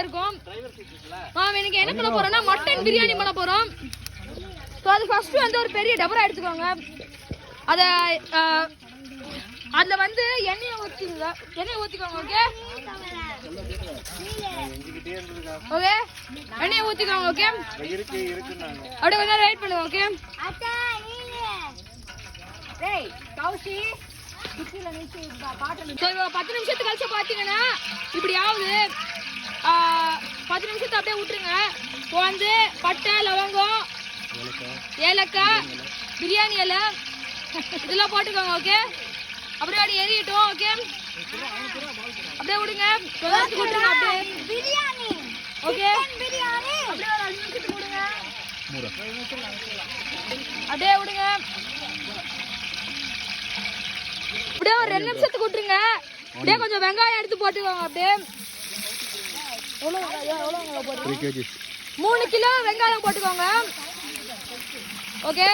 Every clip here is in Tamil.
இருக்கும். நாம இன்னைக்கு என்ன பண்ண போறோம்னா மட்டன் பிரியாணி பண்ண போறோம். ஸோ அது ஃபர்ஸ்ட் வந்து ஒரு பெரிய டபரா எடுத்துக்கோங்க. அதை அதில் வந்து எண்ணெயை ஊற்றிக்கோங்க. ஓகே ஓகே எண்ணெயை ஊற்றிக்கோங்க. ஓகே அப்படியே கொஞ்சம் நேரம் வெயிட் பண்ணுங்க. ஓகே ஸோ 10 நிமிஷத்துக்கு கழிச்சு பார்த்தீங்கன்னா இப்படி ஆகுது. 10 நிமிஷத்தை அப்படியே விட்டுருங்க. இப்போ வந்து பட்டை, லவங்கம், ஏலக்காய், பிரியாணி இலை இதெல்லாம் போட்டுக்கோங்க. ஓகே அப்படியே அப்படி எரியட்டும். ஓகே அப்படியே விடுங்க. விட்டுருங்க அப்படியே பிரியாணி. ஓகே அப்படியே ஒரு 5 நிமிஷத்துக்கு விடுங்க. அப்படியே விடுங்க. அப்படியே ஒரு 2 நிமிஷத்துக்கு விட்டுருங்க. அப்படியே கொஞ்சம் வெங்காயம் எடுத்து போட்டுக்கோங்க. அப்படியே எவ்வளோ போட்டு 3 கிலோ வெங்காயம் போட்டுக்கோங்க. ஓகே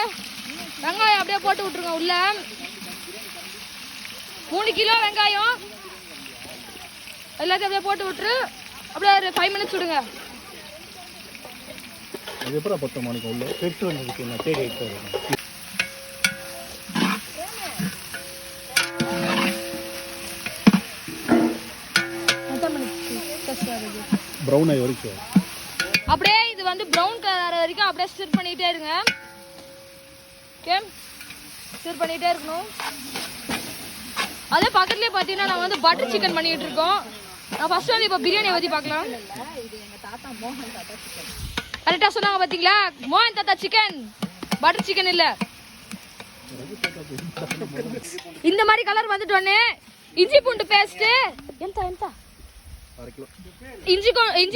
வெங்காயம் அப்படியே போட்டு விட்டுருங்க உள்ள. 3 கிலோ வெங்காயம் எல்லாத்தையும் அப்படியே போட்டு விட்டுரு. அப்படியே ஒரு 5 மினிட்ஸ் விடுங்க. அது எப்பறம் பத்த மாணிக்கம் உள்ள பெட்டு வந்துருக்கு. நான் தேடி வைக்கிறேன். ப்ரௌன் ஆகி வரைக்கும் அப்படியே இது வந்து ப்ரௌன் கலர் வரைக்கும் அப்படியே ஸ்டிர் பண்ணிட்டே இருங்க. ஓகே ஸ்டிர் பண்ணிட்டே இருக்கணும். அதே பக்கத்துலேயே பார்த்தீங்கன்னா நாங்கள் வந்து பட்டர் சிக்கன் பண்ணிட்டு இருக்கோம். நான் ஃபர்ஸ்ட் வந்து இப்போ பிரியாணியை பற்றி பார்க்கலாம். கரெக்டாக சொன்னாங்க பார்த்தீங்களா? மோகன் தாத்தா சிக்கன், பட்டர் சிக்கன் இல்லை. இந்த மாதிரி கலர் வந்துட்டோன்னே இஞ்சி பூண்டு பேஸ்ட்டு இஞ்சி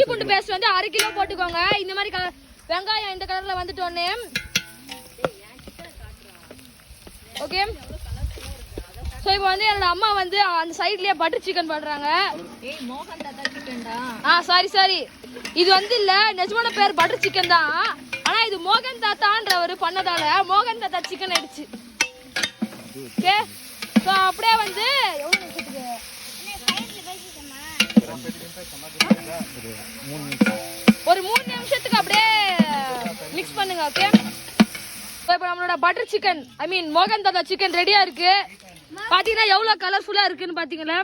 பூண்டு பேஸ்ட் வந்து 1/2 கிலோ போட்டுக்கோங்க. இந்த மாதிரி கலர் வெங்காயம் இந்த கலர்ல வந்துட்டோன்னே ஓகே. ஸோ இப்போ வந்து என்னோட அம்மா வந்து அந்த சைட்லயே பட்டர் சிக்கன் பண்றாங்க. சாரி இது வந்து இல்ல, நிஜமான பேர் பட்டர் சிக்கன் தான். ஆனா இது மோகன் தாத்தான்றவர் பண்ணதால மோகன் தாத்தா சிக்கன் ஆயிடுச்சு. ஓகே ஸோ அப்படியே வந்து ஒரு 3 நிமிஷத்துக்கு அப்படியே மிக்ஸ் பண்ணுங்க. ஓகே இப்போ நம்மளோட பட்டர் சிக்கன் மோகன் தாத்தா சிக்கன் ரெடியா இருக்கு. பாத்தீங்கன்னா எவ்வளவு கலர்ஃபுல்லா இருக்குன்னு பாத்தீங்களா?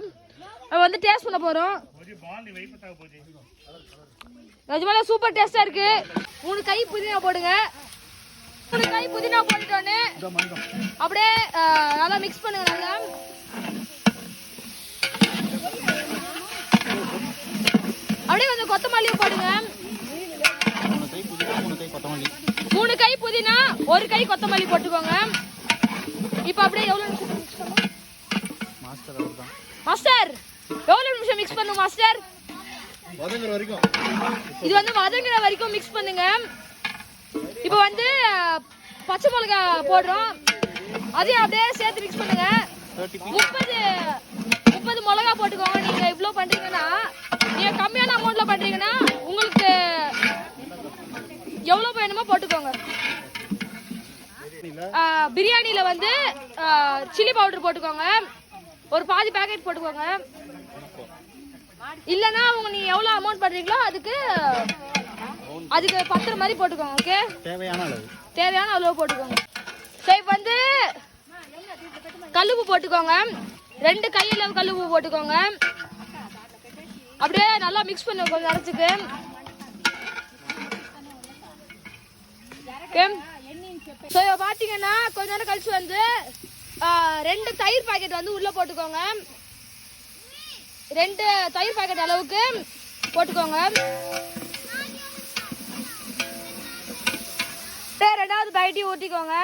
வந்து டேஸ்ட் பண்ண போறோம். நிஜமாலே சூப்பர் டேஸ்டா இருக்கு. 3 கை புதினா போடுங்க. 3 கை புதினா போட்டுட்டோன்னு அப்படியே நல்லா மிக்ஸ் பண்ணுங்க. நல்லா அப்படியே கொஞ்சம் கொத்தமல்லியும் போடுங்க. 3 கை புதினா 1 கை கொத்தமல்லி போட்டுக்கோங்க. இப்போ அப்படியே எவ்வளவு மாஸ்டர் எவ்வளவு நிமிஷம் மிக்ஸ் பண்ணுங்க மாஸ்டர்? வதங்குற வரைக்கும். இது வந்து வதங்குற வரைக்கும் மிக்ஸ் பண்ணுங்க. இப்போ வந்து பச்சை மிளகாய் போடுறோம். அதையும் அப்படியே சேர்த்து மிக்ஸ் பண்ணுங்க. 30 மிளகா போட்டுக்கோங்க. நீங்க இவ்வளோ பண்றீங்கன்னா, நீங்க கம்மியான அமௌண்ட்ல பண்றீங்கன்னா உங்களுக்கு எவ்வளோ வேணுமோ போட்டுக்கோங்க. பிரியாணியில வந்து சில்லி பவுடர் போட்டுக்கோங்க. ஒரு பாதி பேக்கெட் போட்டுக்கோங்க. இல்லைன்னா நீங்க எவ்வளோ அமௌண்ட் பண்றீங்களோ அதுக்கு பத்துற மாதிரி போட்டுக்கோங்க. ஓகே தேவையான அளவு போட்டுக்கோங்க. சரி வந்து கல்லுப்பு போட்டுக்கோங்க. 2 கையில கல்லுப்பு போட்டுக்கோங்க. அப்படியே நல்லா மிக்ஸ் பண்ணுங்க கொஞ்சம் நேரத்துக்கு. ஸோ பார்த்தீங்கன்னா கொஞ்ச நேரம் கழிச்சு வந்து 2 தயிர் பாக்கெட் வந்து உள்ள போட்டுக்கோங்க. 2 தயிர் பாக்கெட் அளவுக்கு போட்டுக்கோங்க. 2வது பாக்கெட்டையும் ஊற்றிக்கோங்க.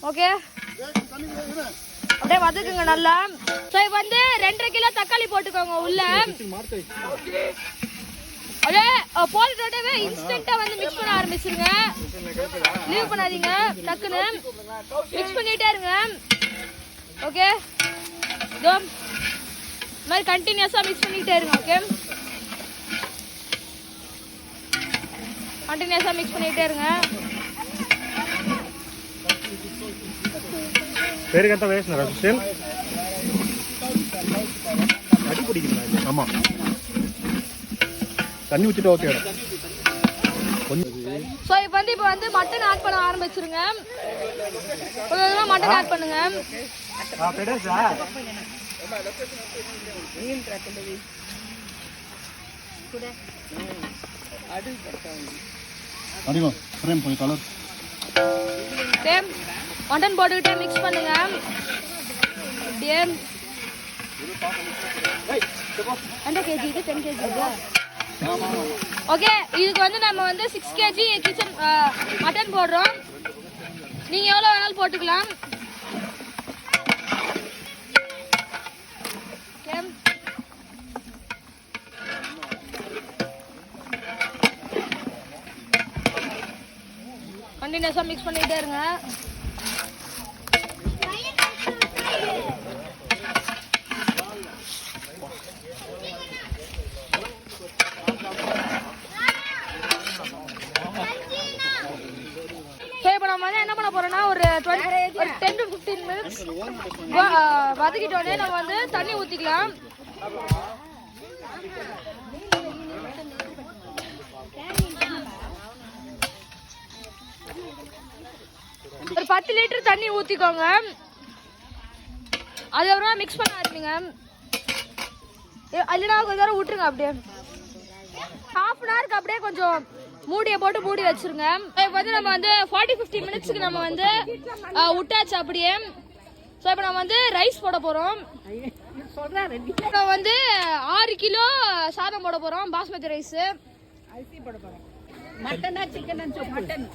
ஓகே அப்படியே வதக்குங்க நல்லா. ஸோ இப்போ வந்து 2.5 கிலோ தக்காளி போட்டுக்கோங்க உள்ள. அப்படியே போட்டுட்டோடவே இன்ஸ்டன்ட்டா வந்து மிக்ஸ் பண்ண ஆரம்பிச்சிருங்க. லீவ் பண்ணாதீங்க. டக்குன்னு மிக்ஸ் பண்ணிட்டே இருங்க. ஓகே இதோ இந்த மாதிரி கண்டினியூஸா மிக்ஸ் பண்ணிட்டே இருங்க. ஓகே கண்டினியூஸா மிக்ஸ் பண்ணிட்டே இருங்க. పేరుగంతా వేసినారా సుశీల్? అడి పొడిగిందా? ఆమా தண்ணி ஊற்றிட்டு ஓகே கொஞ்சம். ஸோ இப்போ வந்து மட்டன் ஆட் பண்ண ஆரம்பிச்சிருங்க. கொஞ்சம் மட்டன் ஆட் பண்ணுங்க. அதிகம் ஃப்ரேம் போய் கலர் மட்டன் போட்டுக்கிட்டே மிக்ஸ் பண்ணுங்க. அப்படியே 100 kg இது 10 kg ஓகே. இதுக்கு வந்து நம்ம வந்து 6 kg கிச்சன் மட்டன் போடுறோம். நீங்க எவ்வளவு வேணாலும் போட்டுக்கலாம். கண்டினியூஸா மிக்ஸ் பண்ணிட்டே இருங்க. இப்போ நம்ம வந்து என்ன பண்ண போறோம்னா ஒரு 10 to 15 மினிட்ஸ் வதக்கிட்டோடனே நம்ம வந்து தண்ணி ஊற்றிக்கலாம். ஒரு 10 லிட்டர் தண்ணி ஊற்றிக்கோங்க. அதுக்கப்புறம் மிக்ஸ் பண்ண ஆரம்பிங்க. இல்லைனா கொஞ்ச நேரம் விட்டுருங்க. அப்படியே ½ அன் ஹவருக்கு அப்படியே கொஞ்சம் மூடியை போட்டு மூடி வச்சிருங்க. இப்போ வந்து நம்ம வந்து 40-50 மினிட்ஸ்க்கு நம்ம வந்து விட்டாச்சு அப்படியே. ஸோ இப்போ நம்ம வந்து ரைஸ் போட போகிறோம். இப்போ வந்து 6 கிலோ சாதம் போட போகிறோம். பாஸ்மதி ரைஸு. அரிசி போட போகிறோம். மட்டனா சிக்கன் மட்டன்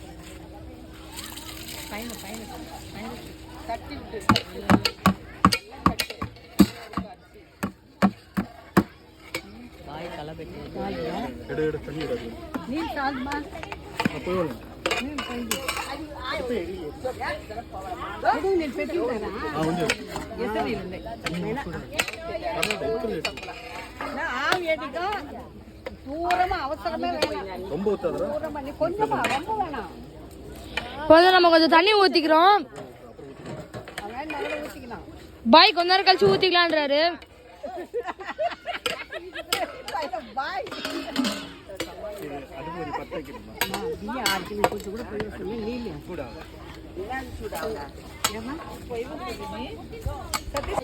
நம்ம கொஞ்சம் தண்ணி ஊத்திக்கிறோம். பாய் கொஞ்ச நேரம் கழிச்சு ஊத்திக்கலான்றாரு.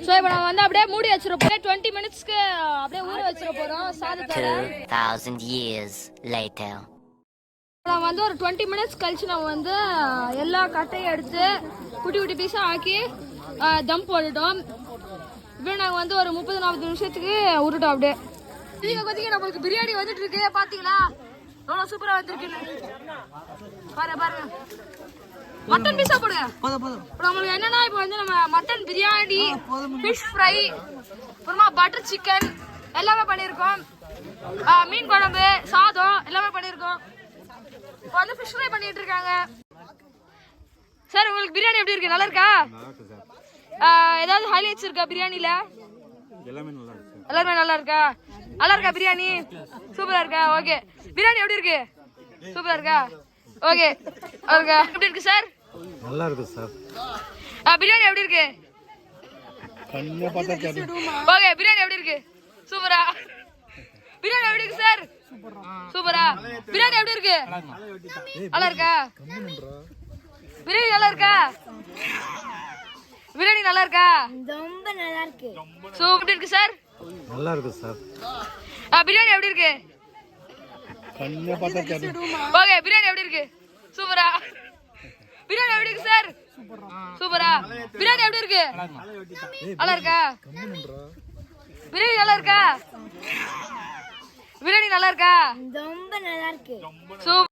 ஸோ இப்போ நம்ம வந்து அப்படியே மூடி வச்சிருப்போம். 20 மினிட்ஸ்க்கு அப்படியே ஊற வச்சிட போறோம் சாதத்தை. 2000 years later. நம்ம வந்து ஒரு 20 மினிட்ஸ் கழிச்சு நம்ம வந்து எல்லா கட்டையும் எடுத்து குட்டி குட்டி பீஸா ஆக்கி தம் போட்டுட்டோம். இப்போ நாங்கள் வந்து ஒரு 30-40 நிமிஷத்துக்கு விட்டுட்டோம். அப்படியே கொதிக்க நம்மளுக்கு பிரியாணி வந்துட்டு இருக்கு. பாத்தீங்களா எவ்வளோ சூப்பரா வந்துருக்குன்னு பாருங்க. மட்டன் பீஸா போடுங்க. இப்போ நம்மளுக்கு என்னன்னா இப்போ வந்து நம்ம மட்டன் பிரியாணி, ஃபிஷ் ஃப்ரை, அப்புறமா பட்டர் சிக்கன் எல்லாமே பண்ணியிருக்கோம். மீன் குழம்பு, சாதம் எல்லாமே பண்ணியிருக்கோம். இப்போ வந்து ஃபிஷ் ஃப்ரை பண்ணிட்டு இருக்காங்க. சார் உங்களுக்கு பிரியாணி எப்படி இருக்கு? நல்லா இருக்கா? ஏதாவது ஹைலைட்ஸ் இருக்கா பிரியாணில? எல்லாமே நல்லா இருக்கா? நல்லா இருக்கா பிரியாணி? சூப்பரா இருக்கா? ஓகே. பிரியாணி எப்படி இருக்கு? சூப்பரா இருக்கா? ஓகே. எப்படி இருக்கு சார்? நல்லா இருக்கு சார். பிரியாணி எப்படி இருக்கு? ஓகே. பிரியாணி எப்படி இருக்கு? சூப்பரா. பிரியாணி எப்படி இருக்கு சார்? சூப்பரா. பிரியாணி எப்படி இருக்கு? நல்லா இருக்கா? பிரியாணி நல்லா இருக்கா? பிரியாணி நல்லா இருக்கா? ரொம்ப நல்லா இருக்கு. சூப்பர் இருக்கு சார். நல்லா இருக்கு சார். பிரியாணி எப்படி இருக்கு? ஓகே. பிரியாணி எப்படி இருக்கு? சூப்பரா. பிரியாணி எப்படி இருக்கு சார்? சூப்பரா. பிரியாணி எப்படி இருக்கு? நல்லா இருக்கா? பிரியாணி நல்லா இருக்கா? பிரியாணி நல்லா இருக்கா? ரொம்ப நல்லா இருக்கு. சூப்பர்.